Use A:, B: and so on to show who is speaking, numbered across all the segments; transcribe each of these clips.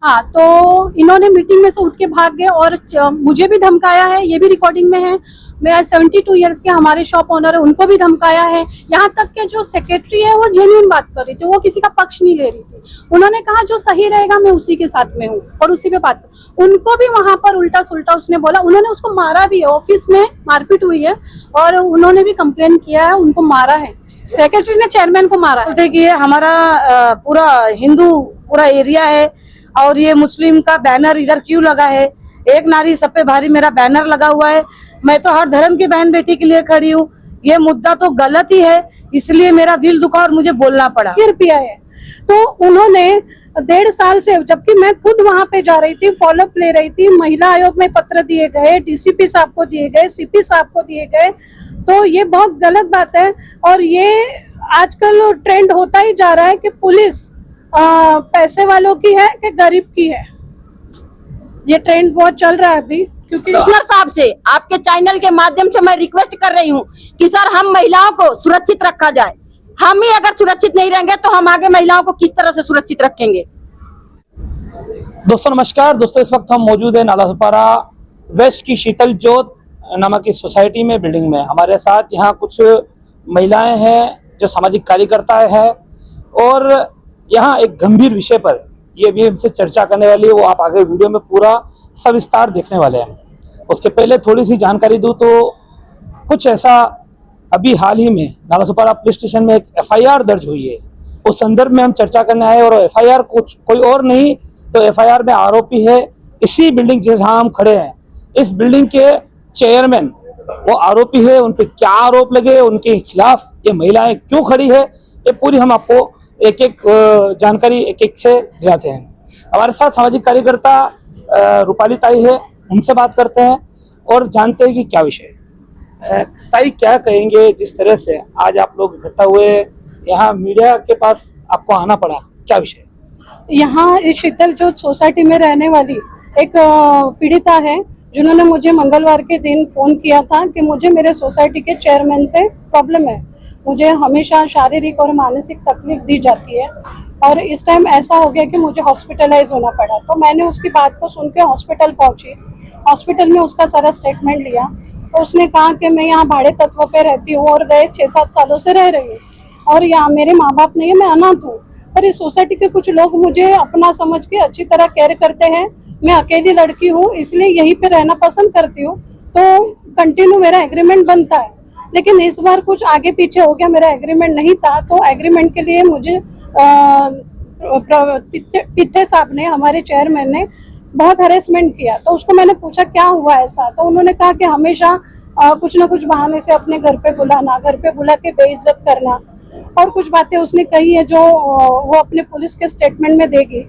A: हाँ, तो इन्होंने मीटिंग में से उठ के भाग गए और मुझे भी धमकाया है, ये भी रिकॉर्डिंग में है। मैं 72 इयर्स के हमारे शॉप ओनर है, उनको भी धमकाया है। यहाँ तक के जो सेक्रेटरी है वो जेन्युइन बात कर रही थी, वो किसी का पक्ष नहीं ले रही थी। उन्होंने कहा जो सही रहेगा मैं उसी के साथ में हूँ और उसी पे बात। उनको भी वहां पर उल्टा सुल्टा उसने बोला, उन्होंने उसको मारा भी है, ऑफिस में मारपीट हुई है और उन्होंने भी कंप्लेन किया है, उनको मारा है। सेक्रेटरी ने चेयरमैन को मारा है।
B: बोलते कि ये हमारा पूरा हिंदू पूरा एरिया है और ये मुस्लिम का बैनर इधर क्यों लगा है, एक नारी सब पे भारी मेरा बैनर लगा हुआ है। मैं तो हर धर्म की बहन बेटी के लिए खड़ी हूँ, ये मुद्दा तो गलत ही है, इसलिए मेरा दिल दुखा और मुझे बोलना पड़ा।
A: पिया है तो उन्होंने 1.5 साल से, जबकि मैं खुद वहां पे जा रही थी, फॉलोअप ले रही थी, महिला आयोग में पत्र दिए गए, डीसीपी साहब को दिए गए, सीपी साहब को दिए गए, तो ये बहुत गलत बात है। और ये आजकल ट्रेंड होता ही जा रहा है कि पुलिस पैसे वालों की है कि गरीब की है, ये ट्रेंड बहुत चल रहा है अभी। क्योंकि
C: कमिश्नर साहब से आपके चैनल के माध्यम से मैं रिक्वेस्ट कर रही हूँ कि सर हम महिलाओं को सुरक्षित रखा जाए। हम ही अगर सुरक्षित नहीं रहेंगे तो हम आगे महिलाओं को किस तरह से सुरक्षित रखेंगे।
D: दोस्तों नमस्कार। दोस्तों इस वक्त हम मौजूद हैं नालासोपारा वेस्ट की शीतल ज्योत नामक की सोसाइटी में, बिल्डिंग में। हमारे साथ यहाँ कुछ महिलाएं हैं जो सामाजिक कार्यकर्ता है और यहाँ एक गंभीर विषय पर ये भी हमसे चर्चा करने वाली है, वो आप आगे वीडियो में पूरा सविस्तार देखने वाले हैं। उसके पहले थोड़ी सी जानकारी दूं तो कुछ ऐसा अभी हाल ही में नालासोपारा पुलिस स्टेशन में एक एफआईआर दर्ज हुई है, उस संदर्भ में हम चर्चा करने आए। और एफआईआर कुछ कोई और नहीं तो एफआईआर में आरोपी है इसी बिल्डिंग जहाँ हम खड़े हैं, इस बिल्डिंग के चेयरमैन वो आरोपी है। उन पर क्या आरोप लगे, उनके खिलाफ ये महिलाएं क्यों खड़ी है, ये पूरी हम आपको एक एक जानकारी एक एक से दिलाते हैं। हमारे साथ सामाजिक कार्यकर्ता रूपाली ताई है, उनसे बात करते हैं और जानते हैं कि क्या विषय है। ताई क्या कहेंगे, जिस तरह से आज आप लोग इकट्ठा हुए यहाँ मीडिया के पास आपको आना पड़ा, क्या विषय?
A: यहाँ इस शीतल ज्योत सोसाइटी में रहने वाली एक पीड़िता है जिन्होंने मुझे मंगलवार के दिन फोन किया था कि मुझे मेरे सोसाइटी के चेयरमैन से प्रॉब्लम है, मुझे हमेशा शारीरिक और मानसिक तकलीफ दी जाती है और इस टाइम ऐसा हो गया कि मुझे हॉस्पिटलाइज होना पड़ा। तो मैंने उसकी बात को सुन के हॉस्पिटल पहुंची। हॉस्पिटल में उसका सारा स्टेटमेंट लिया तो उसने कहा कि मैं यहाँ भाड़े तत्व पे रहती हूँ और गए 6-7 सालों से रह रही हूँ और यहाँ मेरे माँ बाप नहीं है, मैं अनाथ हूँ। पर इस सोसाइटी के कुछ लोग मुझे अपना समझ के अच्छी तरह केयर करते हैं, मैं अकेली लड़की हूँ इसलिए यहीं पे रहना पसंद करती हूँ, तो कंटिन्यू मेरा एग्रीमेंट बनता है। लेकिन इस बार कुछ आगे पीछे हो गया, मेरा एग्रीमेंट नहीं था, तो एग्रीमेंट के लिए मुझे तिट्ठे साहब ने, हमारे चेयरमैन ने बहुत हरेसमेंट किया। तो उसको मैंने पूछा क्या हुआ ऐसा, तो उन्होंने कहा कि हमेशा कुछ ना कुछ बहाने से अपने घर पे बुलाना, घर पे बुला के बेइज्जत करना और कुछ बातें उसने कही है जो वो अपने पुलिस के स्टेटमेंट में देगी।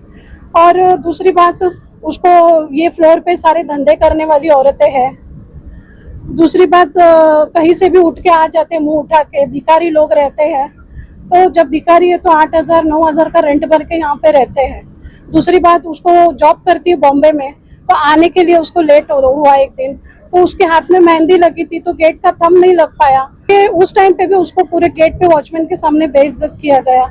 A: और दूसरी बात, उसको ये फ्लोर पे सारे धंधे करने वाली औरतें हैं। दूसरी बात, कहीं से भी उठ के आ जाते मुंह उठा के, भिखारी लोग रहते हैं, तो जब भिखारी है तो 8,000-9,000 का रेंट भर के यहाँ पे रहते हैं। दूसरी बात, उसको जॉब करती है बॉम्बे में, तो आने के लिए उसको लेट हुआ एक दिन, तो उसके हाथ में मेहंदी लगी थी तो गेट का थंब नहीं लग पाया, उस टाइम पे भी उसको पूरे गेट पे वॉचमैन के सामने बेइज्जत किया गया।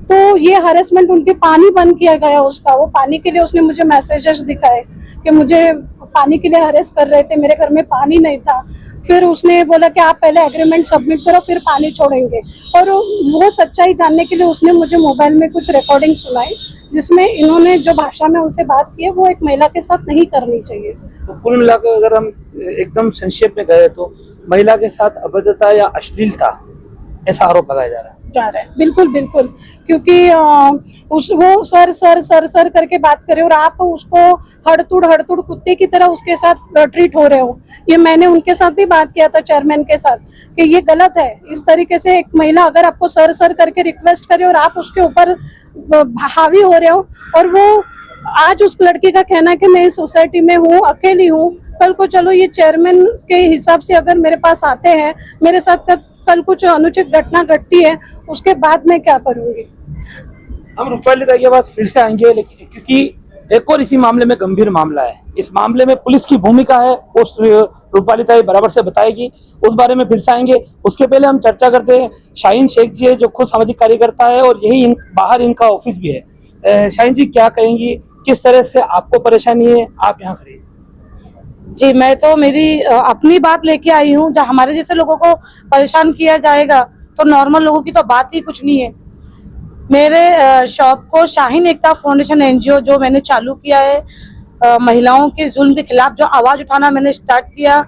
A: तो ये हरेसमेंट, उनके पानी बंद किया गया उसका, वो पानी के लिए उसने मुझे मैसेजेस दिखाए कि मुझे पानी के लिए हरेस कर रहे थे, मेरे घर में पानी नहीं था। फिर उसने बोला कि आप पहले एग्रीमेंट सबमिट करो फिर पानी छोड़ेंगे, और वो सच्चाई जानने के लिए उसने मुझे मोबाइल में कुछ रिकॉर्डिंग सुनाई जिसमें इन्होंने जो भाषा में उनसे बात की है वो एक महिला के साथ नहीं करनी चाहिए।
D: तो कुल मिलाकर अगर हम एकदम संक्षेप में गए तो महिला के साथ अभद्रता या अश्लीलता ऐसा आरोप लगाया जा रहा है।
A: बिल्कुल बिल्कुल, क्योंकि वो सर करके बात करे और आप उसको हड़तुड़ कुत्ते की तरह उसके साथ ट्रीट हो रहे हो। ये मैंने उनके साथ भी बात किया था, चेयरमैन के साथ, कि ये गलत है। इस तरीके से एक महिला अगर आपको सर करके रिक्वेस्ट करे और आप उसके ऊपर हावी हो रहे हो, और वो आज उस लड़की का कहना है कि मैं इस सोसाइटी में हूँ, अकेली हूँ, कल को चलो ये चेयरमैन के हिसाब से अगर मेरे पास आते हैं, मेरे साथ कल कुछ अनुचित घटना घटती है, उसके बाद मैं क्या करूंगी।
D: हम रूपाली ताई के पास फिर से आएंगे, लेकिन क्योंकि एक और इसी मामले में गंभीर मामला है, इस मामले में पुलिस की भूमिका है, उस रूपाली ताई बराबर से बताएगी, उस बारे में फिर से आएंगे। उसके पहले हम चर्चा करते हैं शाहीन शेख जी है जो खुद सामाजिक कार्यकर्ता है और यही बाहर इनका ऑफिस भी है। शाहीन जी क्या कहेंगी, किस तरह से आपको परेशानी है, आप यहाँ खड़े हैं।
B: जी, मैं तो मेरी अपनी बात लेके आई हूँ। जब हमारे जैसे लोगों को परेशान किया जाएगा तो नॉर्मल लोगों की तो बात ही कुछ नहीं है। मेरे शॉप को शाहीन एकता फाउंडेशन एनजीओ जो मैंने चालू किया है, महिलाओं के जुल्म के खिलाफ जो आवाज उठाना मैंने स्टार्ट किया,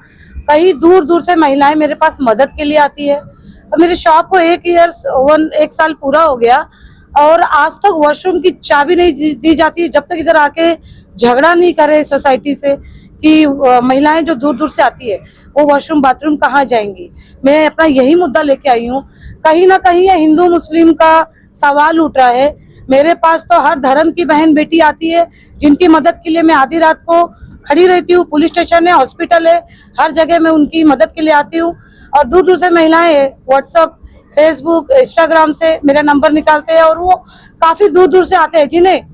B: कई दूर दूर से महिलाएं मेरे पास मदद के लिए आती है। और मेरे शॉप को 1 साल पूरा हो गया और आज तक वॉशरूम की चाबी नहीं दी जाती जब तक इधर आके झगड़ा नहीं करे सोसाइटी से कि महिलाएं जो दूर दूर से आती है वो वॉशरूम बाथरूम कहाँ जाएंगी। मैं अपना यही मुद्दा लेके आई हूँ। कहीं ना कहीं ये हिंदू मुस्लिम का सवाल उठ रहा है। मेरे पास तो हर धर्म की बहन बेटी आती है जिनकी मदद के लिए मैं आधी रात को खड़ी रहती हूँ। पुलिस स्टेशन है, हॉस्पिटल है, हर जगह मैं उनकी मदद के लिए आती हूँ। और दूर दूर से महिलाएं व्हाट्सएप, फेसबुक, इंस्टाग्राम से मेरा नंबर निकालते हैं और वो काफी दूर दूर से आते हैं, जिन्हें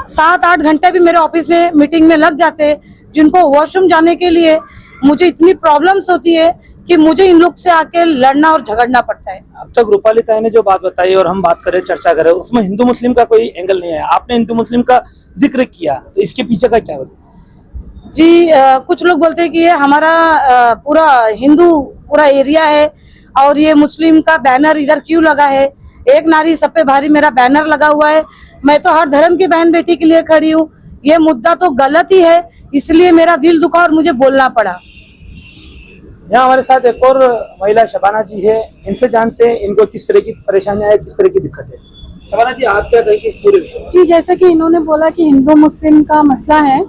B: 7-8 घंटे भी मेरे ऑफिस में मीटिंग में लग जाते हैं, जिनको वॉशरूम जाने के लिए मुझे इतनी प्रॉब्लम्स होती है कि मुझे इन लोग से आके लड़ना और झगड़ना पड़ता है।
D: अब तक रूपाली ताई ने जो बात बताई और हम बात करें, चर्चा करें, उसमें हिंदू मुस्लिम का कोई एंगल नहीं है। आपने हिंदू मुस्लिम का जिक्र किया, तो इसके पीछे का क्या होता?
B: जी, कुछ लोग बोलते हैं कि ये हमारा पूरा पूरा एरिया है और ये मुस्लिम का बैनर इधर क्यों लगा है। एक नारी सब पे भारी मेरा बैनर लगा हुआ है। मैं तो हर धर्म की बहन बेटी के लिए खड़ी हूँ। ये मुद्दा तो गलत ही है, इसलिए मेरा दिल दुखा और मुझे बोलना पड़ा।
D: यहाँ हमारे साथ एक और महिला शबाना जी है, इनसे जानते हैं इनको किस तरह की परेशानियां है, किस तरह की दिक्कत है। शबाना जी, आप क्या कहेंगे इस पूरे विषय?
A: जी, जैसे कि इन्होंने बोला कि हिंदू मुस्लिम का मसला है,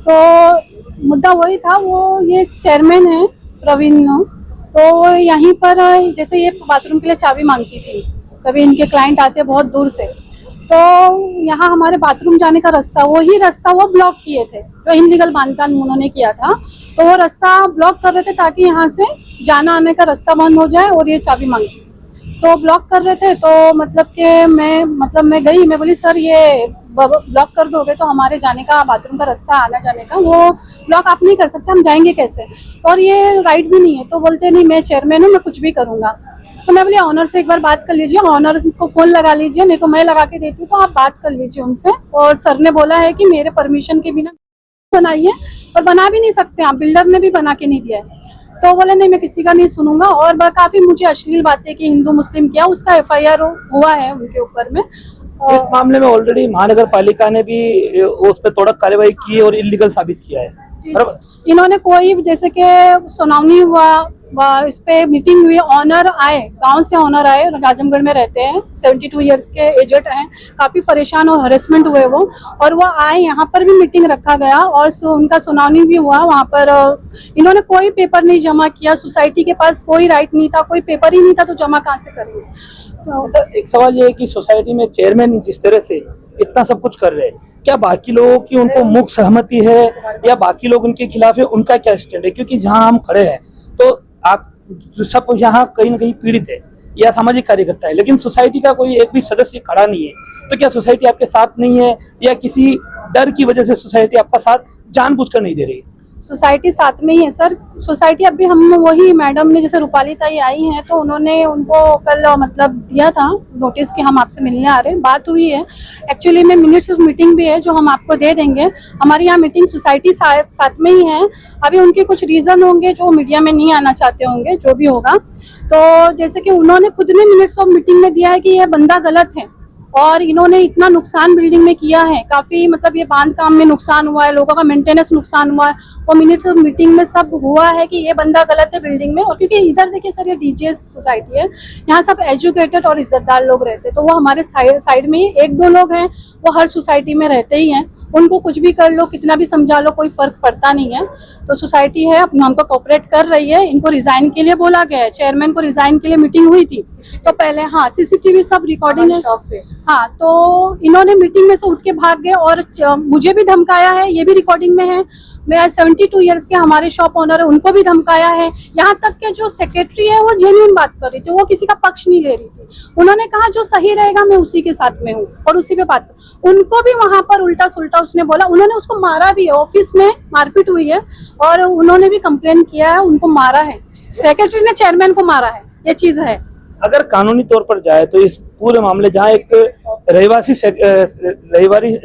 A: तो मुद्दा वही था। वो ये चेयरमैन है प्रवीण, तो यहीं पर जैसे ये बाथरूम के लिए चाबी मांगती थी, कभी इनके क्लाइंट आते बहुत दूर से, तो यहाँ हमारे बाथरूम जाने का रास्ता, वही रास्ता वो ब्लॉक किए थे, जो इनलीगल बांधकाम उन्होंने किया था, तो वो रास्ता ब्लॉक कर रहे थे ताकि यहाँ से जाना आने का रास्ता बंद हो जाए। और ये चाबी मांगी तो ब्लॉक कर रहे थे, तो मतलब कि मैं गई, मैं बोली सर ये ब्लॉक कर दोगे तो हमारे जाने का, बाथरूम का रास्ता आना जाने का वो ब्लॉक आप नहीं कर सकते, हम जाएंगे कैसे, और ये राइट भी नहीं है। तो बोलते नहीं मैं चेयरमैन हूँ, मैं कुछ भी करूँगा। तो मैं बोली ऑनर से एक बार बात कर लीजिए, ऑनर को फोन लगा लीजिए, नहीं तो मैं लगा के देती हूँ, तो आप बात कर लीजिए उनसे। और सर ने बोला है कि मेरे परमिशन के बिना बनाइए, और बना भी नहीं सकते आप, बिल्डर ने भी बना के नहीं दिया है। तो बोले नहीं मैं किसी का नहीं सुनूंगा। और काफी मुझे अश्लील बातें की हिंदू मुस्लिम किया, उसका FIR हुआ है उनके ऊपर में।
D: इस मामले में ऑलरेडी महानगर पालिका ने भी उस पर तोड़क कार्रवाई की और इलीगल साबित किया है।
A: इन्होंने कोई जैसे कि सुनावनी हुआ, इस पे मीटिंग हुई, ऑनर आए, गांव से ऑनर आए, आजमगढ़ में रहते हैं, 72 इयर्स के एजेड हैं, काफी परेशान और हरेसमेंट हुए वो, और वो आए, यहाँ पर भी मीटिंग रखा गया और उनका सुनावनी भी हुआ। वहाँ पर इन्होंने कोई पेपर नहीं जमा किया, सोसाइटी के पास कोई राइट नहीं था, कोई पेपर ही नहीं था, तो जमा कहाँ से करेंगे। तो
D: एक सवाल ये है कि सोसाइटी में चेयरमैन जिस तरह से इतना सब कुछ कर रहे हैं, क्या बाकी लोगों की उनको मुख्य सहमति है या बाकी लोग उनके खिलाफ है, उनका क्या स्टैंड है? क्योंकि जहाँ हम खड़े हैं तो आप सब यहाँ कहीं ना कहीं पीड़ित है या सामाजिक कार्यकर्ता है, लेकिन सोसाइटी का कोई एक भी सदस्य खड़ा नहीं है। तो क्या सोसाइटी आपके साथ नहीं है या किसी डर की वजह से सोसाइटी आपका साथ जानबूझकर नहीं दे रही है?
A: सोसाइटी साथ में ही है सर। सोसाइटी अभी हम वही मैडम ने, जैसे रूपाली ताई आई हैं, तो उन्होंने उनको कल मतलब दिया था नोटिस कि हम आपसे मिलने आ रहे हैं, बात हुई है। एक्चुअली में मिनट्स ऑफ मीटिंग भी है जो हम आपको दे देंगे। हमारी यहाँ मीटिंग सोसाइटी साथ में ही है। अभी उनके कुछ रीजन होंगे जो मीडिया में नहीं आना चाहते होंगे, जो भी होगा। तो जैसे कि उन्होंने खुद ने मिनट्स ऑफ मीटिंग में दिया है कि यह बंदा गलत है और इन्होंने इतना नुकसान बिल्डिंग में किया है, काफी मतलब ये बांध काम में नुकसान हुआ है, लोगों का मेंटेनेंस नुकसान हुआ है, और मिनट्स ऑफ मीटिंग में सब हुआ है कि ये बंदा गलत है बिल्डिंग में। और क्योंकि इधर देखिए सर, ये डीजे सोसाइटी है, यहाँ सब एजुकेटेड और इज्जतदार लोग रहते हैं, तो वो हमारे साइड में ही 1-2 लोग हैं, वो हर सोसाइटी में रहते ही हैं। उनको कुछ भी कर लो, कितना भी समझा लो, कोई फर्क पड़ता नहीं है। तो सोसाइटी है अपना हमको कोऑपरेट कर रही है। इनको रिजाइन के लिए बोला गया है, चेयरमैन को रिजाइन के लिए मीटिंग हुई थी तो पहले, हाँ CCTV सब रिकॉर्डिंग है। हाँ, तो इन्होंने मीटिंग में से उठ के भाग गए और मुझे भी धमकाया है, ये भी रिकॉर्डिंग में है। मैं 72 इयर्स के हमारे शॉप ओनर है, उनको भी धमकाया है। यहाँ तक के जो सेक्रेटरी है वो जेन्युइन बात कर रही थी, वो किसी का पक्ष नहीं ले रही थी। उन्होंने कहा जो सही रहेगा मैं उसी के साथ में हूँ और उसी पे बात। उनको भी वहां पर उल्टा सुल्टा उसने बोला, उन्होंने उसको मारा भी है, ऑफिस में मारपीट हुई है और उन्होंने भी कंप्लेन किया है, उनको मारा है, सेक्रेटरी ने चेयरमैन को मारा है, ये चीज है।
D: अगर कानूनी तौर पर जाए तो इस पूरे मामले, जहाँ एक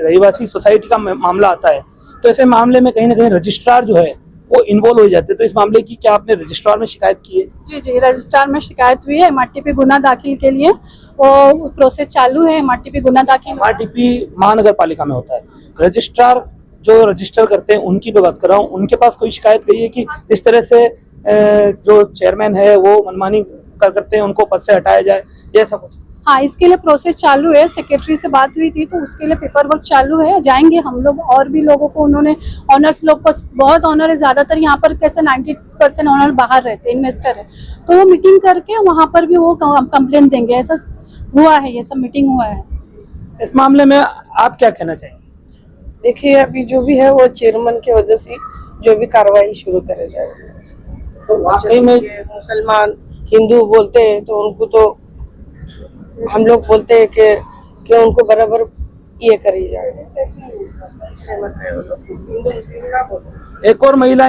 D: रहीवासी सोसाइटी का मामला आता है, तो ऐसे मामले में कहीं ना कहीं रजिस्ट्रार जो है वो इन्वॉल्व हो जाते हैं। तो इस मामले की क्या आपने रजिस्ट्रार में शिकायत की है?
A: जी जी, रजिस्ट्रार में शिकायत हुई है। MRTP गुना दाखिल के लिए वो प्रोसेस चालू है। MRTP गुना दाखिल
D: MRTP महानगर पालिका में होता है। रजिस्ट्रार जो रजिस्टर करते हैं उनकी मैं बात कर रहा हूँ, उनके पास कोई शिकायत गई है कि इस तरह से जो चेयरमैन है वो मनमानी करते हैं, उनको पद से हटाया जाए, ये ऐसा कुछ?
A: हाँ, इसके लिए प्रोसेस चालू है। सेक्रेटरी से बात हुई थी तो उसके लिए पेपर वर्क चालू है। जाएंगे हम लोग, और भी लोगों को उन्होंने, ऑनर्स लोग को बहुत ऑनर है, ज़्यादातर यहाँ पर कैसे 90% ऑनर बाहर रहते हैं, इन्वेस्टर है, तो वो मीटिंग करके वहाँ पर भी वो कंप्लेन देंगे। ऐसा हुआ है, ये सब मीटिंग हुआ है।
D: इस मामले में आप क्या कहना चाहेंगे?
E: देखिए, अभी जो भी है वो चेयरमैन की वजह से जो भी कार्रवाई शुरू करे जाए।
D: तो वाकई में
E: मुसलमान हिंदू बोलते हैं तो उनको तो हम लोग बोलते हैं कि उनको बराबर ये करी जाए।
D: एक और महिला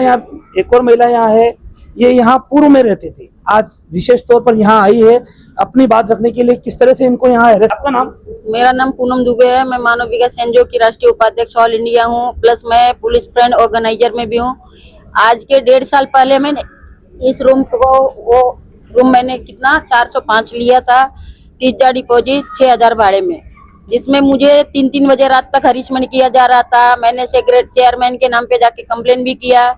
D: यहाँ है, ये यहाँ पूर्व में रहती थी, आज विशेष तौर पर यहाँ आई है अपनी बात रखने के लिए। किस तरह से इनको यहाँ है? आपका नाम?
C: मेरा नाम पूनम दुबे है। मैं मानव विकास एनजीओ की राष्ट्रीय उपाध्यक्ष ऑल इंडिया हूँ, प्लस मैं पुलिस फ्रेंड ऑर्गेनाइजर में भी हूँ। आज के 1.5 साल पहले मैंने इस रूम को, वो रूम मैंने कितना 405 लिया था, 30,000 डिपॉजिट, 6,000 भाड़े में, जिसमें मुझे 3-3 बजे रात तक हरीशमन किया जा रहा था। मैंने चेयरमैन के नाम पे जाके कंप्लेन भी किया,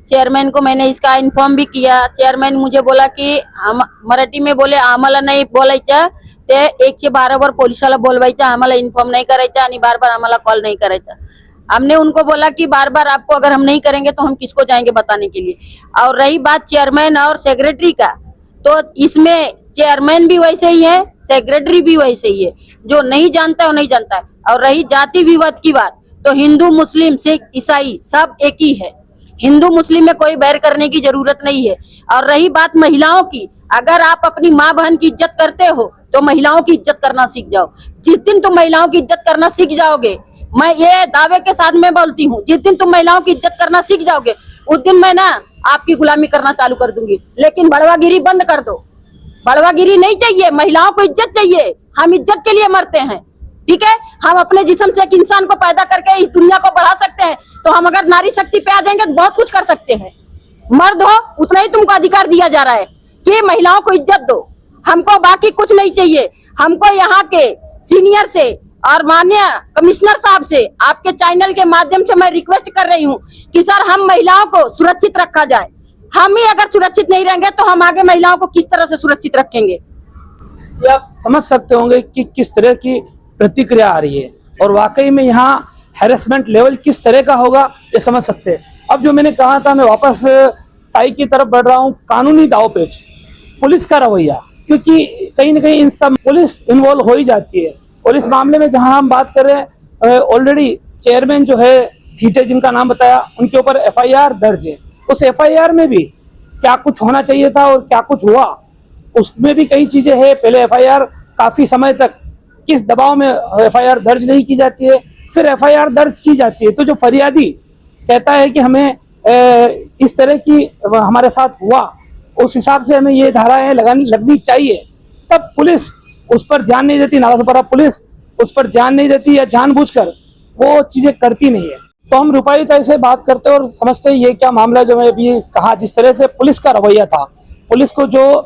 C: चेयरमैन को मैंने इसका इन्फॉर्म भी किया। चेयरमैन मुझे बोला कि हम मराठी में बोले आम्हाला नाही बोलायचं, ते 1 से 12 बार पोलिसाला बोलवायचं, आम्हाला इन्फॉर्म नहीं करायचं आणि बार-बार आम्हाला कॉल नहीं करायचा। हमने उनको बोला कि बार-बार आपको अगर हम नहीं करेंगे तो हम किसको जाएंगे बताने के लिए। और रही बात चेयरमैन और सेक्रेटरी का, तो इसमें चेयरमैन भी वैसे ही है, सेक्रेटरी भी वैसे ही है, जो नहीं जानता है वो नहीं जानता है। और रही जाति विवाद की बात, तो हिंदू मुस्लिम सिख ईसाई सब एक ही है, हिंदू मुस्लिम में कोई बैर करने की जरूरत नहीं है। और रही बात महिलाओं की, अगर आप अपनी माँ बहन की इज्जत करते हो तो महिलाओं की इज्जत करना सीख जाओ। जिस दिन तुम महिलाओं की इज्जत करना सीख जाओगे, मैं ये दावे के साथ में बोलती हूँ, जिस दिन तुम महिलाओं की इज्जत करना सीख जाओगे उस दिन मैं ना आपकी गुलामी करना चालू कर दूंगी। लेकिन बड़वागिरी बंद कर दो, बड़वागिरी नहीं चाहिए, महिलाओं को इज्जत चाहिए। हम इज्जत के लिए मरते हैं, ठीक है। हम अपने जिस्म से एक इंसान को पैदा करके इस दुनिया को बढ़ा सकते हैं, तो हम अगर नारी शक्ति पे आ जाएंगे तो बहुत कुछ कर सकते हैं। मर्द हो उतना ही तुमको अधिकार दिया जा रहा है कि महिलाओं को इज्जत दो, हमको बाकी कुछ नहीं चाहिए। हमको यहाँ के सीनियर से और माननीय कमिश्नर साहब से आपके चैनल के माध्यम से मैं रिक्वेस्ट कर रही हूँ कि सर हम महिलाओं को सुरक्षित रखा जाए। हम ही अगर सुरक्षित नहीं रहेंगे तो हम आगे महिलाओं को किस तरह से सुरक्षित रखेंगे?
D: ये आप समझ सकते होंगे कि किस तरह की प्रतिक्रिया आ रही है, और वाकई में यहाँ हैरेसमेंट लेवल किस तरह का होगा ये समझ सकते हैं। अब जो मैंने कहा था, मैं वापस ताई की तरफ बढ़ रहा हूँ। कानूनी दावपेच, पुलिस का रवैया, क्योंकि कहीं ना कहीं इन सब पुलिस इन्वॉल्व हो ही जाती है। और इस मामले में जहां हम बात कर रहे हैं, ऑलरेडी चेयरमैन जो है थीटे, जिनका नाम बताया, उनके ऊपर FIR दर्ज है। उस FIR में भी क्या कुछ होना चाहिए था और क्या कुछ हुआ, उसमें भी कई चीजें हैं। पहले FIR काफी समय तक किस दबाव में FIR दर्ज नहीं की जाती है, फिर FIR दर्ज की जाती है, तो जो फरियादी कहता है कि हमें इस तरह की हमारे साथ हुआ, उस हिसाब से हमें ये धाराएं लगनी चाहिए, तब पुलिस उस पर ध्यान नहीं देती। नालासोपारा पुलिस उस पर ध्यान नहीं देती या जानबूझकर वो चीजें करती नहीं है। तो हम रूपाली से बात करते हैं और समझते हैं ये क्या मामला, जो मैं अभी कहा, जिस तरह से पुलिस का रवैया था, पुलिस को जो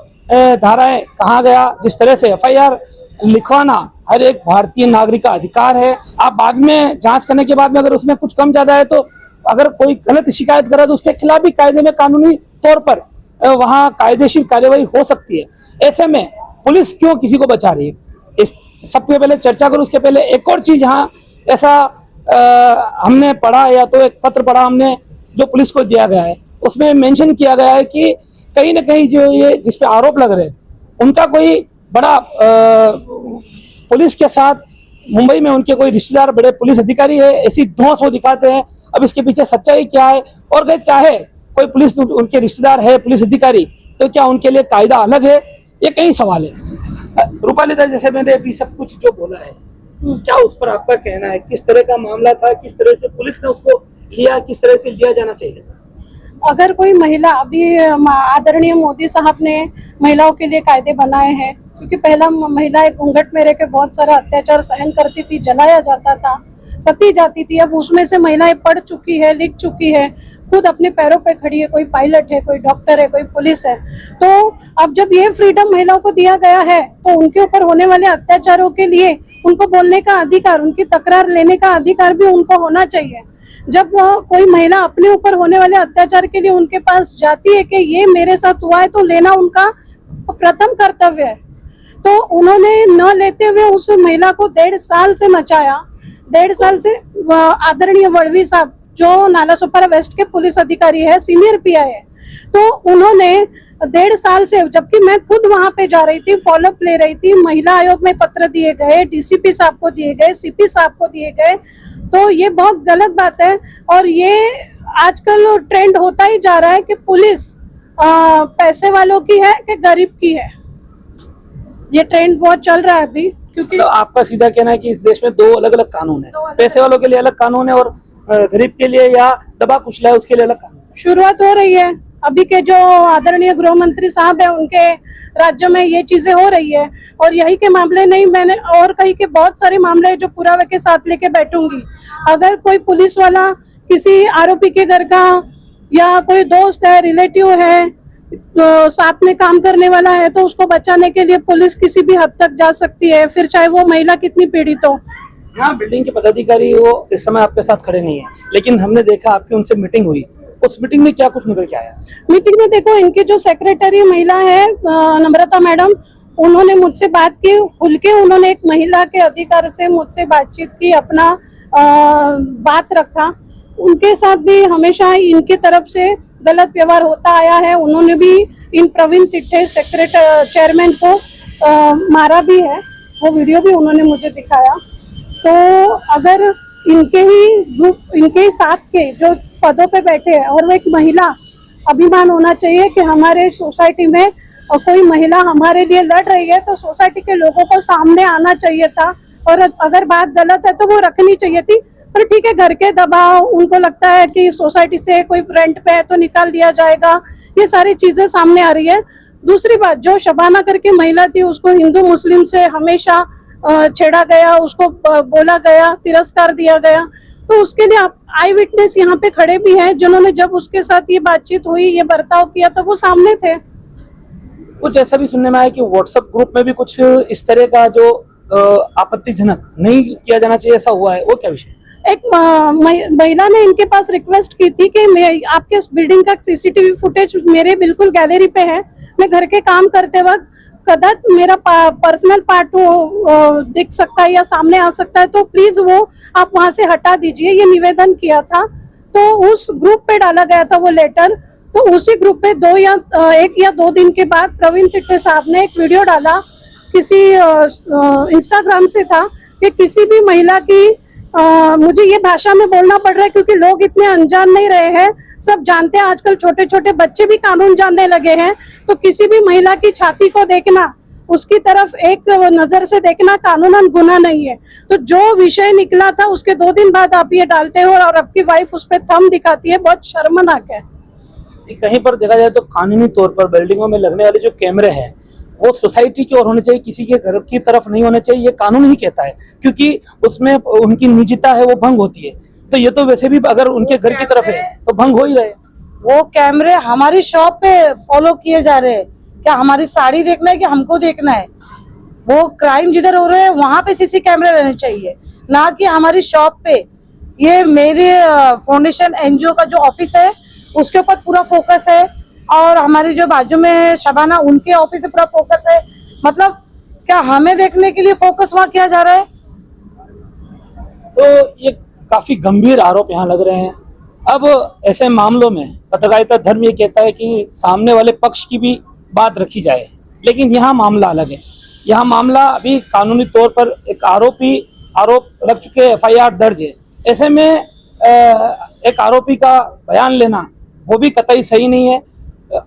D: धाराएं कहा गया, जिस तरह से FIR लिखवाना हर एक भारतीय नागरिक का अधिकार है। आप बाद में जांच करने के बाद में अगर उसमें कुछ कम ज्यादा है, तो अगर कोई गलत शिकायत करे तो उसके खिलाफ भी कायदे में कानूनी तौर पर वहाँ कायदेशीर कार्यवाही हो सकती है। ऐसे में पुलिस क्यों किसी को बचा रही है, इस सबसे पहले चर्चा करूं। उसके पहले एक और चीज यहाँ ऐसा हमने पढ़ा, या तो एक पत्र पढ़ा हमने जो पुलिस को दिया गया है, उसमें मेंशन किया गया है कि कहीं ना कहीं जो ये जिस पे आरोप लग रहे हैं, उनका कोई बड़ा पुलिस के साथ मुंबई में उनके कोई रिश्तेदार बड़े पुलिस अधिकारी है, ऐसी धौंस वो दिखाते हैं। अब इसके पीछे सच्चाई क्या है, और अगर चाहे कोई पुलिस उनके रिश्तेदार है पुलिस अधिकारी, तो क्या उनके लिए कायदा अलग है, ये कई सवाल है। रूपाली दा, जैसे मैंने अभी सब कुछ जो बोला है, क्या उस पर आपका कहना है? किस तरह का मामला था, किस तरह से पुलिस ने उसको लिया, किस तरह से लिया जाना चाहिए?
A: अगर कोई महिला, अभी आदरणीय मोदी साहब ने महिलाओं के लिए कायदे बनाए हैं, क्योंकि पहला महिला एक घूंघट में रह के बहुत सारा अत्याचार सहन करती थी, जलाया जाता था, सती जाती थी। अब उसमें से महिलाएं पढ़ चुकी है, लिख चुकी है, खुद अपने पैरों पे खड़ी है, कोई पायलट है, कोई डॉक्टर है, कोई पुलिस है। तो अब जब ये फ्रीडम महिलाओं को दिया गया है तो उनके ऊपर होने वाले अत्याचारों के लिए उनको बोलने का अधिकार, उनकी तकरार लेने का अधिकार भी उनको होना चाहिए। जब कोई महिला अपने ऊपर होने वाले अत्याचार के लिए उनके पास जाती है कि ये मेरे साथ हुआ है, तो लेना उनका प्रथम कर्तव्य है। तो उन्होंने न लेते हुए उस महिला को 1.5 साल से नचाया। 1.5 साल से आदरणीय वड़वी साहब जो नालासोपारा वेस्ट के पुलिस अधिकारी है, सीनियर पीआई है, तो उन्होंने 1.5 साल से, जबकि मैं खुद वहां पे जा रही थी, फॉलोअप ले रही थी, महिला आयोग में पत्र दिए गए, डीसीपी साहब को दिए गए, सीपी साहब को दिए गए, तो ये बहुत गलत बात है। और ये आजकल ट्रेंड होता ही जा रहा है कि पुलिस पैसे वालों की है कि गरीब की है। ये ट्रेंड बहुत चल रहा है अभी, क्योंकि
D: तो आपका सीधा कहना है कि इस देश में 2 अलग अलग कानून है, पैसे वालों के लिए अलग कानून है और गरीब के लिए या दबा कुचला है उसके लिए अलग कानून।
A: शुरुआत हो रही है अभी के जो आदरणीय गृह मंत्री साहब है, उनके राज्य में ये चीजें हो रही है। और यही के मामले नहीं, मैंने और कहीं के बहुत सारे मामले हैं जो पुरावे के साथ लेके बैठूंगी। अगर कोई पुलिस वाला किसी आरोपी के घर का या कोई दोस्त है, रिलेटिव है, तो साथ में काम करने वाला है, तो उसको बचाने के लिए पुलिस किसी भी हद तक जा सकती है, फिर चाहे वो महिला कितनी पीड़ित हो।
D: यहाँ बिल्डिंग के पदाधिकारी वो इस समय आपके साथ खड़े नहीं है, लेकिन हमने देखा आपकी उनसे मीटिंग हुई, उस मीटिंग में क्या कुछ निकल के आया?
A: मीटिंग में देखो, इनकी जो सेक्रेटरी महिला है नम्रता मैडम, उन्होंने मुझसे बात की खुल के। उन्होंने एक महिला के अधिकार से मुझसे बातचीत की, अपना बात रखा। उनके साथ भी हमेशा इनकी तरफ से गलत व्यवहार होता आया है। उन्होंने भी इन प्रवीण तिट्ठे सेक्रेटरी चेयरमैन को मारा भी है, वो वीडियो भी उन्होंने मुझे दिखाया। तो अगर इनके ही ग्रुप, इनके ही साथ के जो पदों पे बैठे हैं, और वो एक महिला, अभिमान होना चाहिए कि हमारे सोसाइटी में कोई महिला हमारे लिए लड़ रही है, तो सोसाइटी के लोगों को सामने आना चाहिए था। और अगर बात गलत है तो वो रखनी चाहिए थी। पर ठीक है, घर के दबाव, उनको लगता है कि सोसाइटी से कोई रेंट पे है तो निकाल दिया जाएगा, ये सारी चीजें सामने आ रही है। दूसरी बात, जो शबाना करके महिला थी, उसको हिंदू मुस्लिम से हमेशा छेड़ा गया, उसको बोला गया, तिरस्कार दिया गया। तो उसके लिए आई विटनेस यहाँ पे खड़े भी हैं, जिन्होंने जब उसके साथ ये बातचीत हुई, ये बर्ताव किया, तो वो सामने थे।
D: कुछ ऐसा भी सुनने में आया कि व्हाट्सएप ग्रुप में भी कुछ इस तरह का जो आपत्तिजनक नहीं किया जाना चाहिए, ऐसा हुआ है, वो क्या विषय?
A: एक महिला ने इनके पास रिक्वेस्ट की थी कि मैं आपके बिल्डिंग का सीसीटीवी फुटेज मेरे बिल्कुल गैलरी पे है, मैं घर के काम करते वक्त कदाच मेरा पर्सनल पार्ट दिख सकता है या सामने आ सकता है, तो प्लीज वो आप वहां से हटा दीजिए, ये निवेदन किया था। तो उस ग्रुप पे डाला गया था वो लेटर। तो उसी ग्रुप पे 1 या 2 दिन के बाद प्रवीण तिट्ठे साहब ने एक वीडियो डाला, किसी इंस्टाग्राम से था, कि किसी भी महिला की मुझे ये भाषा में बोलना पड़ रहा है क्योंकि लोग इतने अनजान नहीं रहे हैं, सब जानते हैं, आजकल छोटे छोटे बच्चे भी कानून जानने लगे हैं। तो किसी भी महिला की छाती को देखना, उसकी तरफ एक नजर से देखना कानूनन गुनाह नहीं है। तो जो विषय निकला था उसके 2 दिन बाद आप ये डालते हो और आपकी वाइफ उस पर थंब दिखाती है, बहुत शर्मनाक है।
D: कहीं पर देखा जाए तो कानूनी तौर पर बिल्डिंगों में लगने वाले जो कैमरे हैं वो सोसाइटी की ओर होने चाहिए, किसी के घर की तरफ नहीं होने चाहिए, ये कानून ही कहता है, क्योंकि उसमें उनकी निजता है वो भंग होती है। तो ये तो वैसे भी अगर उनके घर की तरफ है तो भंग हो ही रहे।
B: वो कैमरे हमारी शॉप पे फॉलो किए जा रहे हैं, क्या हमारी साड़ी देखना है कि हमको देखना है? वो क्राइम जिधर हो रहे हैं वहां पे सीसी कैमरे रहने चाहिए, ना कि हमारी शॉप पे। ये मेरे फाउंडेशन एनजीओ का जो ऑफिस है उसके ऊपर पूरा फोकस है, और हमारी जो बाजू में शबाना, उनके ऑफिस से पूरा फोकस है। मतलब क्या हमें देखने के लिए फोकस वहां किया जा रहा है?
D: तो ये काफी गंभीर आरोप यहाँ लग रहे हैं। अब ऐसे मामलों में पत्रकारिता धर्म ये कहता है कि सामने वाले पक्ष की भी बात रखी जाए, लेकिन यहाँ मामला अलग है। यहाँ मामला अभी कानूनी तौर पर एक आरोप रख चुके, FIR दर्ज है। ऐसे में एक आरोपी का बयान लेना वो भी कतई सही नहीं है।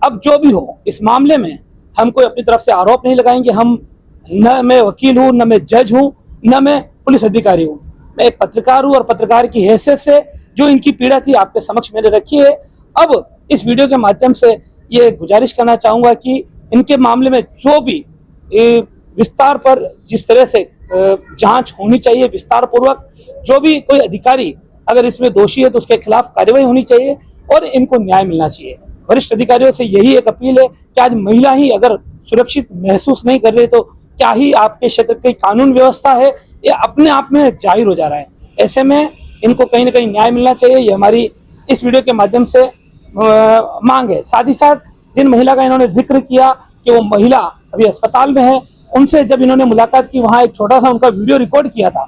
D: अब जो भी हो, इस मामले में हम कोई अपनी तरफ से आरोप नहीं लगाएंगे। हम न मैं वकील हूँ, न मैं जज हूँ, न मैं पुलिस अधिकारी हूँ। मैं एक पत्रकार हूँ और पत्रकार की हैसियत से जो इनकी पीड़ा थी आपके समक्ष मैंने रखी है। अब इस वीडियो के माध्यम से ये गुजारिश करना चाहूँगा कि इनके मामले में जो भी विस्तार पर जिस तरह से जांच होनी चाहिए विस्तार पूर्वक, जो भी कोई अधिकारी अगर इसमें दोषी है तो उसके खिलाफ कार्रवाई होनी चाहिए और इनको न्याय मिलना चाहिए। वरिष्ठ अधिकारियों से यही एक अपील है कि आज महिला ही अगर सुरक्षित महसूस नहीं कर रही तो क्या ही आपके क्षेत्र की कानून व्यवस्था है ये अपने आप में जाहिर हो जा रहा है। ऐसे में इनको कहीं ना कहीं न्याय मिलना चाहिए, ये हमारी इस वीडियो के माध्यम से मांग है। साथ ही साथ जिन महिला का इन्होंने जिक्र किया कि वो महिला अभी अस्पताल में है, उनसे जब इन्होंने मुलाकात की वहाँ एक छोटा सा उनका वीडियो रिकॉर्ड किया था।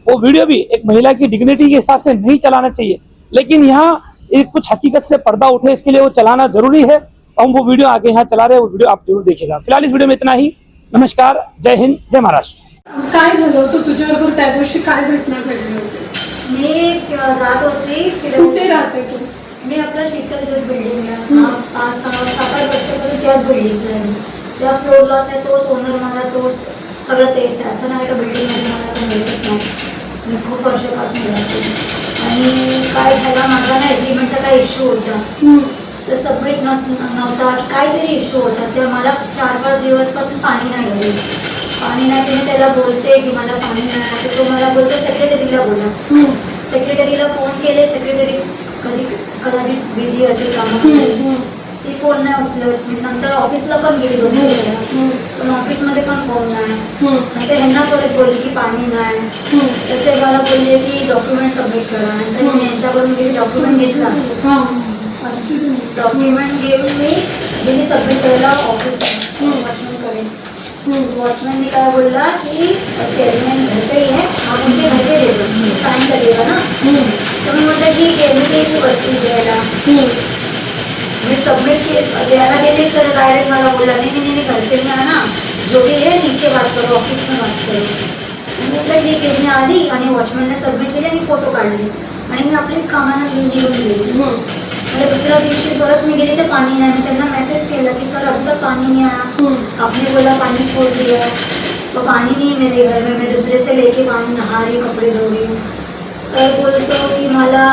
D: वो वीडियो भी एक महिला की डिग्निटी के हिसाब से नहीं चलाना चाहिए, लेकिन यहाँ एक कुछ हकीकत से पर्दा उठे इसके लिए वो चलाना जरूरी है। हम वो वीडियो आगे यहाँ चला रहे हैं, वो वीडियो आप जरूर देखिएगा। फिलहाल इस वीडियो में इतना ही। नमस्कार, जय हिंद, जय महाराष्ट्र।
A: काय झालं होतं तुझ्याबरोबर त्या दिवशी, काय घटना घडली होती?
F: मी जात होती
A: कुठे राहते तू?
F: मी आपल्या शीतलजोत बिल्डिंगला 5-6-7 वर्षापासून त्याच बिल्डिंगला आहे. त्या फ्लोअरलाच आहे, तोच ओनर मला, तोच सगळं तेच आहे. असं नाही का बिल्डिंगमध्ये मला पण मिळत नाही. मी खूप वर्षापासून राहते. आणि काय झाला, माझा ना एग्रीमेंटचा काय इश्यू होता, तर सबमिट नव्हता, काहीतरी इश्यू होता. तर मला 4-5 दिवसपासून पाणी नाही घरी, पाणी नाही. तुम्ही त्याला बोलते की मला पाणी नाही, तर तो मला बोलतो सेक्रेटरीला बोला. सेक्रेटरीला फोन केले, सेक्रेटरी कदाचित बिझी असेल कामामध्ये, ती फोन नाही उचलत. मी नंतर ऑफिसला पण गेली 2 वेळा, पण ऑफिसमध्ये पण फोन नाही. नंतर ह्यांना परत बोलली की पाणी नाही, तर ते मला बोलले की डॉक्युमेंट सबमिट करा. नंतर मी यांच्याकडून गेली, डॉक्युमेंट घेतला, डॉक्युमेंट घेऊन मी गेली सबमिट करायला ऑफिसला वॉचमॅनकडे. वॉचमॅनने काय बोलला की चेअरमॅन घर पे ही है, आप उनके घर पे दे दो, साइन करिएगा ना. तो मैं बोला ठीक है, मी गेली वरती द्यायला. मैं सबमिट द्यायला गेले तर डायरेक्ट मला बोला नहीं घर पे नहीं आना, जो भी है नीचे बात करो, ऑफिस में बात करो. मी म्हटलं ठीक आहे. मी आली आणि वॉचमॅनने सबमिट केली आणि फोटो काढले आणि मी आपली कामाला निघून गेली. म्हणजे दुसऱ्या दिवशी परत मी गेली तर पाणी नाही. मी त्यांना मेसेज केला की सर अब तक पानी नहीं आया, आपने बोला पानी छोड़ दिया, तो पानी नहीं मेरे घर में, मैं दूसरे से लेके पानी नहा रही, कपड़े धो रही हूँ. तर बोलतो कि मला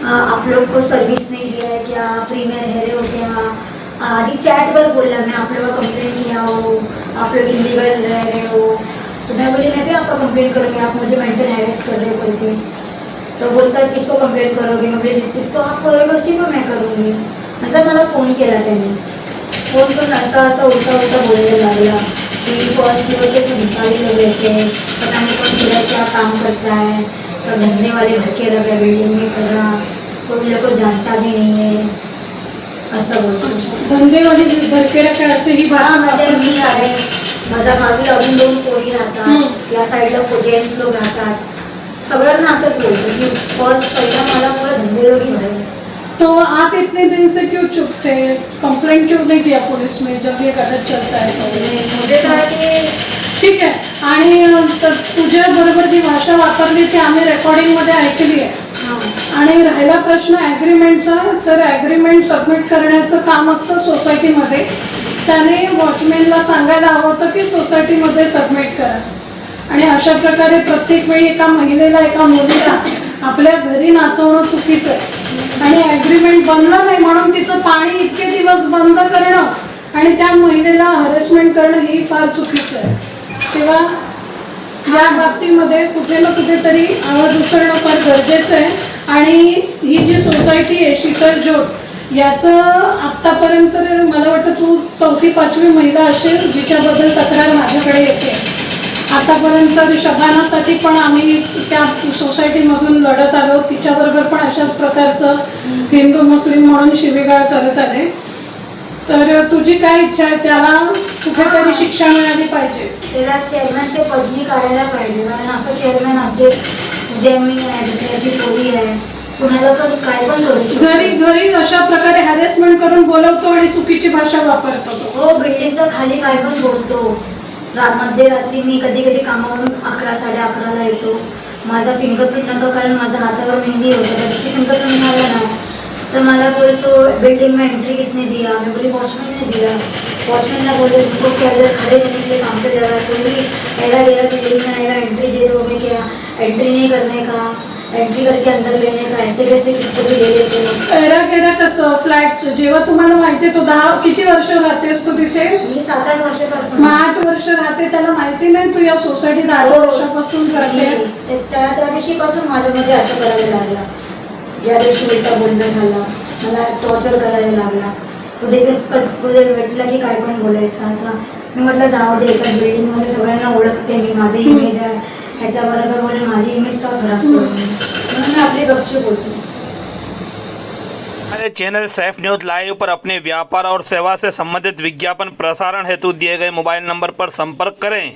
F: आप लोग को सर्विस नहीं दिया है क्या, फ्री में रह रहे हो क्या. आधी चैट पर बोला मैं आप लोग का कंप्लेंट किया हो, आप लोग इलीगल रह रहे हो. तो मैं बोली मैं भी आपका कंप्लेंट करूँगी, आप मुझे मेंटल हैरेस कर रहे हो करके. तो बोलता है किसको कंप्लेंट करोगे. मैं बोली जिसको आप करोगे उसी को मैं करूँगी. नंतर मला फोन केला त्यांनी, फोन करून असा उलटा बोलायला लागला कि फर्स्ट फ्लोर के संचारी लोग रहते हैं, पता नहीं कौन पूरा क्या काम करता है, सब धंधे वाले भर के रखे बिल्डिंग में पूरा, कोई लोग को जानता भी नहीं है, असं बोलतो.
A: धंदेवाली भरके रखा असे ही
F: हा,
A: भाषा
F: म्हणजे
A: वापरली.
F: मी आहे, माझ्या बाजूला अजून 2 पोरी राहतात, या साईडला जेंट्स लोक राहतात. सगळ्यांना असंच बोलतो की फर्स्ट पहिला मला पूरा धंधेरोगी भरेल.
A: तो आप इतने दिन से क्यों चुप थे? कंप्लेंट क्यों नहीं किया पुलिस में जब ये गलत चलता है तो?
F: मुझे काय ते
A: ठीक आहे. आणि तुझ्या बरोबर जी भाषा वापरली ती आम्ही रेकॉर्डिंगमध्ये ऐकली आहे. आणि राहिला प्रश्न ॲग्रीमेंटचा, तर ॲग्रीमेंट सबमिट करण्याचं काम असतं सोसायटीमध्ये. त्याने वॉचमॅनला सांगायला हवं होतं की सोसायटीमध्ये सबमिट करा. आणि अशा प्रकारे प्रत्येक वेळी एका महिलेला, एका मुलीला आपल्या घरी नाचवणं चुकीचं आहे. आणि ॲग्रीमेंट बनलं नाही म्हणून तिचं पाणी इतके दिवस बंद करणं आणि त्या महिलेला हॅरेसमेंट करणं ही फार चुकीचं आहे. तेव्हा या बाबतीमध्ये कुठे ना कुठेतरी आवाज उचलणं फार गरजेचं आहे. आणि ही जी सोसायटी आहे शीतल ज्योत, याचं आत्तापर्यंत मला वाटतं तू 4वी-5वी महिला असेल जिच्याबद्दल तक्रार माझ्याकडे येते. आतापर्यंत शबानासाठी पण आम्ही त्या सोसायटीमधून लढत आलो, तिच्याबरोबर पण अशाच प्रकारचं हिंदू मुस्लिम म्हणून शिवीगाळ करत आले. तर तुझी काय इच्छा आहे? त्याला कुठेतरी शिक्षा मिळाली पाहिजे.
F: त्याला चेअरमॅनची पदवी काढायला पाहिजे. कारण असं चेअरमॅन असेल, उद्या मी आहे, दुसऱ्याची पोरी आहे, कुणाला पण काय पण करू शकतो.
A: घरी अशा प्रकारे हॅरेसमेंट करून बोलवतो आणि चुकीची भाषा वापरतो.
F: हो, बिल्डिंगचा खाली काय पण बोलतो. मध्यरात्री मी कधी कामावरून 11-11:30 येतो. माझा फिंगरप्रिंट नका, कारण माझ्या हातावर मेहंदी होतं, त्या दिवशी फिंगरप्रिंट मिळाला नाही. तर मला बोलतो बिल्डिंग में एंट्री किसने दिया. मैं बोली वॉचमैन ने दिया. वॉचमैन ने बोले उनको क्या इधर खड़े रहने के लिए काम पे जा रहा है, कोई भी पहला गया बिल्डिंग में आएगा एंट्री दे दो. मैं क्या एंट्री नहीं करने का. एंट्री करके अंदर लेने का, ऐसे कैसे किसको भी ले लेते हो.
A: एरा कसं फ्लॅट जेव्हा तुम्हाला माहिती तो 10 किती वर्ष राहतेस तू तिथे?
F: मी 7-8 वर्षापासून.
A: मग 8 वर्ष राहते, त्याला माहिती नाही तू या सोसायटीत 8 वर्षापासून राहते.
F: त्या दिवशीपासून माझ्यामध्ये असं करायला लागला. ज्या दिवशी उलटा बोलणं झालं, मला टॉर्चर करायला लागला. कुठे भेटलं की काय पण बोलायचं असं. मी म्हटलं जाऊ दे, एकाच बिल्डिंगमध्ये सगळ्यांना ओळखते मी, माझी इमेज आहे, ह्याच्याबरोबर बोलून माझी इमेज का खराब करू, म्हणून मी आपली गपचूप होती.
D: हमारे चैनल सैफ न्यूज़ लाइव पर अपने व्यापार और सेवा से संबंधित विज्ञापन प्रसारण हेतु दिए गए मोबाइल नंबर पर संपर्क करें।